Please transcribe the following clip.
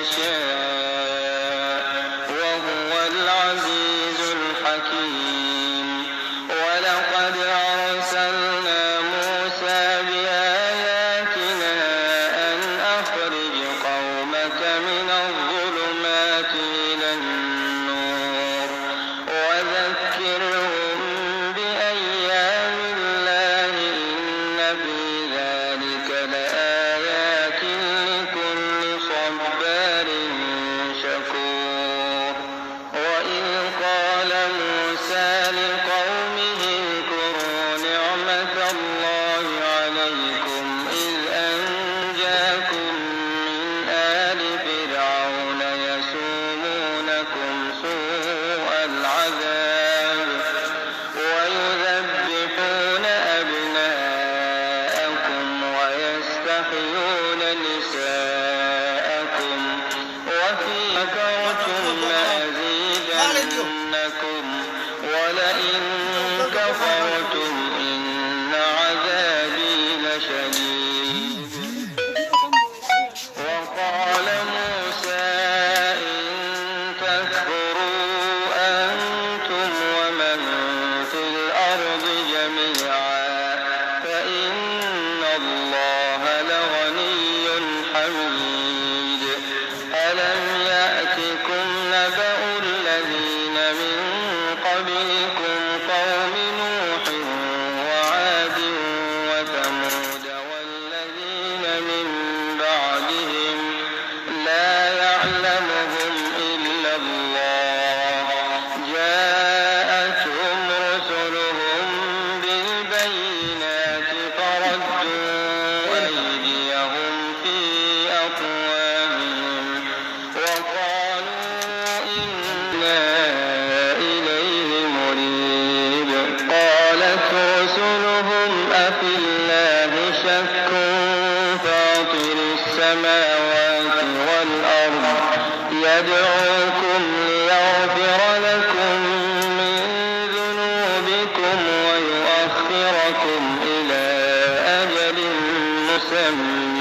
يشاء وهو العزيز الحكيم. ولقد أرسلنا موسى بآياتنا أن أخرج قومك من الظلمات إلى النور وذكرهم بأيام الله إن في ذلك لآيات لكل صبار شكور. وإذ قال موسى لقومه اذكروا نعمة الله عليكم إذ أنجاكم من آل فرعون يسومونكم سوء العذاب ويذبحون أبناءكم ويستحيون نساءكم وفي كفرتم لأزيدنكم ولئن كفرتم إن عذابي لشديد. وقال موسى إن تكفروا أنتم ومن في الأرض جميعا فإن الله لغني حميد. ألم يأتكم نبأ الذين من قبلكم قوم نوح وعاد وثمود والذين من بعدهم لا يعلمهم إلا الله جاءتهم رسلهم بالبينات فردوا أيديهم في أفواههم وقالوا إنا إليه مريب. قالت رسلهم أفي الله شك فاطر السماوات والأرض يدعوكم ليغفر لكم من ذنوبكم ويؤخركم إلى أجل مسمى